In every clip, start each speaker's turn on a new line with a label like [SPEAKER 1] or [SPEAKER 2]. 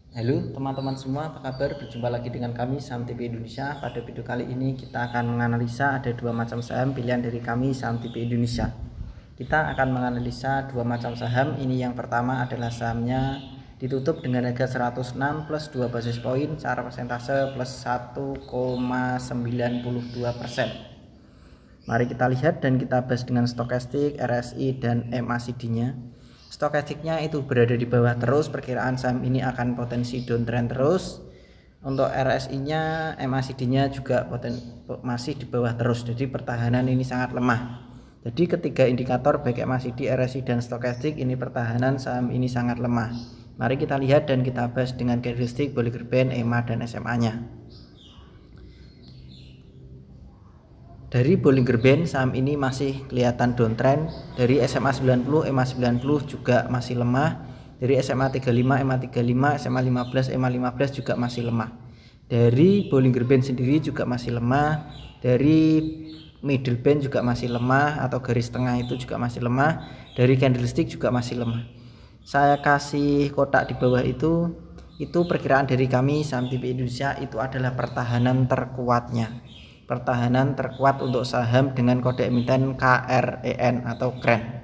[SPEAKER 1] Halo teman-teman semua, apa kabar? Berjumpa lagi dengan kami Saham TV Indonesia. Pada video kali ini kita akan menganalisa ada dua macam saham pilihan dari kami Saham TV Indonesia. Kita akan menganalisa dua macam saham. Ini yang pertama adalah sahamnya ditutup dengan harga 106 plus 2 basis poin, secara persentase plus 1,92%. Mari kita lihat dan kita bahas dengan stokastik, RSI dan MACD-nya. Stokastiknya itu berada di bawah terus, perkiraan saham ini akan potensi downtrend terus. Untuk RSI-nya, MACD-nya juga masih di bawah terus, jadi pertahanan ini sangat lemah. Jadi ketiga indikator baik MACD, RSI dan stokastik ini pertahanan saham ini sangat lemah. Mari kita lihat dan kita bahas dengan candlestick, Bollinger Band, EMA dan SMA-nya. Dari Bollinger Band saham ini masih kelihatan downtrend. Dari SMA 90, EMA 90 juga masih lemah. Dari SMA 35, EMA 35, SMA 15, EMA 15 juga masih lemah. Dari Bollinger Band sendiri juga masih lemah. Dari middle band juga masih lemah atau garis tengah itu juga masih lemah. Dari candlestick juga masih lemah. Saya kasih kotak di bawah itu perkiraan dari kami Saham TV Indonesia itu adalah pertahanan terkuatnya. Pertahanan terkuat untuk saham dengan kode emiten KREN atau KREN.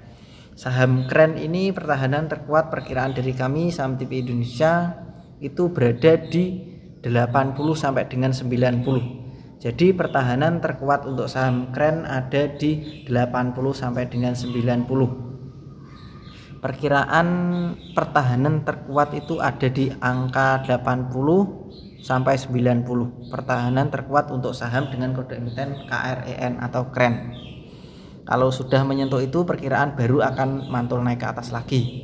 [SPEAKER 1] Saham KREN ini pertahanan terkuat perkiraan dari kami Saham TV Indonesia itu berada di 80 sampai dengan 90. Jadi pertahanan terkuat untuk saham KREN ada di 80 sampai dengan 90. Perkiraan pertahanan terkuat itu ada di angka 80 sampai 90. Pertahanan terkuat untuk saham dengan kode emiten KREN atau KREN. Kalau sudah menyentuh itu, perkiraan baru akan mantul naik ke atas lagi.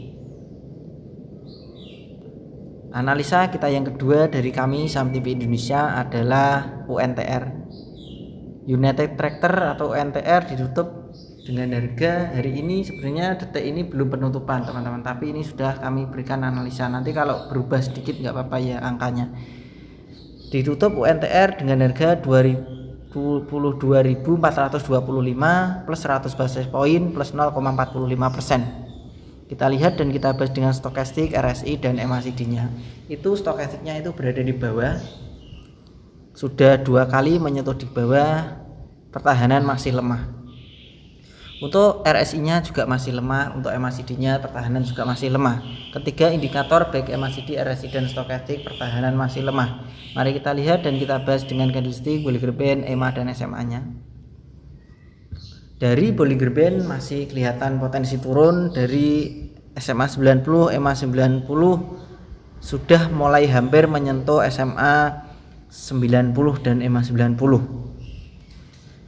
[SPEAKER 1] Analisa kita yang kedua dari kami Saham TV Indonesia adalah UNTR. United Tractor atau UNTR ditutup dengan harga hari ini, sebenarnya detik ini belum penutupan teman-teman, tapi ini sudah kami berikan analisa. Nanti kalau berubah sedikit nggak apa-apa ya angkanya. Ditutup UNTR dengan harga 22.425 plus 100 basis poin plus 0,45%. Kita lihat dan kita bahas dengan stokastik, RSI dan MACD-nya. Itu stokastiknya itu berada di bawah. Sudah 2 kali menyentuh di bawah, pertahanan masih lemah. Untuk RSI-nya juga masih lemah, untuk MACD-nya pertahanan juga masih lemah. Ketiga indikator baik MACD, RSI dan stokastik pertahanan masih lemah. Mari kita lihat dan kita bahas dengan candlestick, Bollinger Band, EMA dan SMA-nya. Dari Bollinger Band masih kelihatan potensi turun. Dari SMA 90, EMA 90 sudah mulai hampir menyentuh SMA 90 dan EMA 90.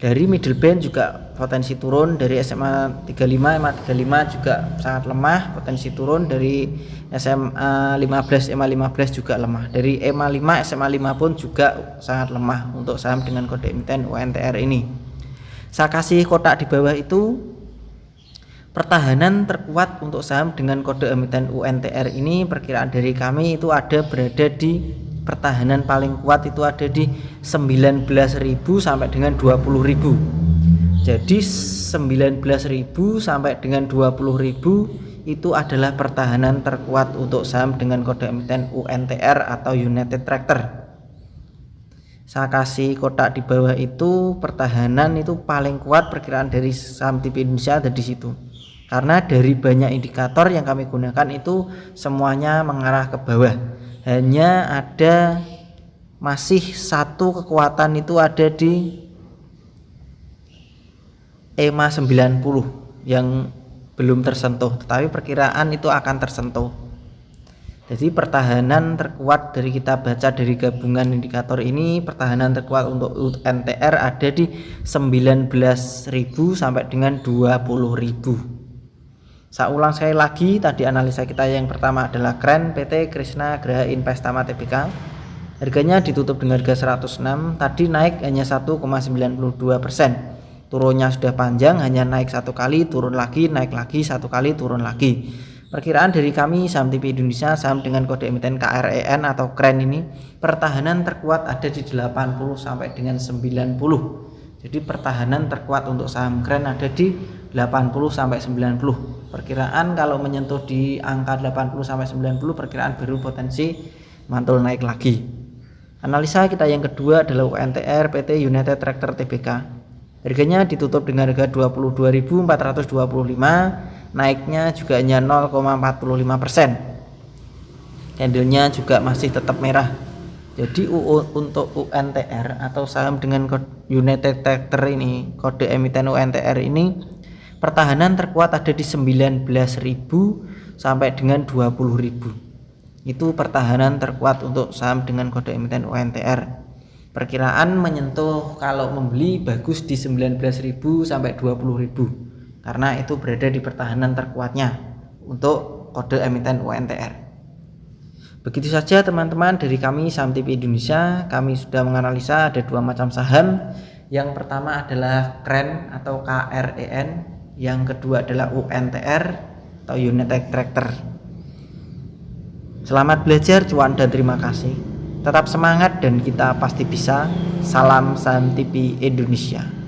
[SPEAKER 1] Dari middle band juga potensi turun. Dari SMA 35, EMA 35 juga sangat lemah, potensi turun. Dari SMA 15, EMA 15 juga lemah. Dari EMA 5, SMA 5 pun juga sangat lemah untuk saham dengan kode emiten UNTR ini. Saya kasih kotak di bawah itu pertahanan terkuat untuk saham dengan kode emiten UNTR ini, perkiraan dari kami itu ada berada di pertahanan paling kuat itu ada di 19.000 sampai dengan 20.000. Jadi 19.000 sampai dengan 20.000 itu adalah pertahanan terkuat untuk saham dengan kode emiten UNTR atau United Tractor. Saya kasih kotak di bawah itu pertahanan itu paling kuat perkiraan dari Saham TV Indonesia ada di situ. Karena dari banyak indikator yang kami gunakan itu semuanya mengarah ke bawah. Hanya ada masih satu kekuatan itu ada di EMA 90 yang belum tersentuh, tetapi perkiraan itu akan tersentuh. Jadi pertahanan terkuat dari kita baca dari gabungan indikator ini, pertahanan terkuat untuk UNTR ada di 19.000 sampai dengan 20.000. Saya ulang sekali lagi, tadi analisa kita yang pertama adalah KREN PT Krishna Graha Investama Tbk. Harganya ditutup dengan harga 106, tadi naik hanya 1,92%. Turunnya sudah panjang, hanya naik satu kali, turun lagi, naik lagi, satu kali, turun lagi. Perkiraan dari kami Saham TV Indonesia, saham dengan kode emiten KREN atau KREN ini, pertahanan terkuat ada di 80 sampai dengan 90. Jadi pertahanan terkuat untuk saham KREN ada di 80 sampai 90. Perkiraan kalau menyentuh di angka 80 sampai 90 perkiraan baru potensi mantul naik lagi. Analisa kita yang kedua adalah UNTR PT United Tractor Tbk. Harganya ditutup dengan harga 22.425, naiknya juga hanya 0,45%. Candlenya juga masih tetap merah. Jadi untuk UNTR atau saham dengan United Tractor ini, kode emiten UNTR ini, pertahanan terkuat ada di 19.000 sampai dengan 20.000. Itu pertahanan terkuat untuk saham dengan kode emiten UNTR. Perkiraan menyentuh kalau membeli bagus di 19.000 sampai 20.000 karena itu berada di pertahanan terkuatnya untuk kode emiten UNTR. Begitu saja teman-teman dari kami Saham TV Indonesia. Kami sudah menganalisa ada dua macam saham. Yang pertama adalah KREN atau KREN, yang kedua adalah UNTR atau United Tractor. Selamat belajar, cuan, dan terima kasih. Tetap semangat dan kita pasti bisa. Salam Saham TV Indonesia.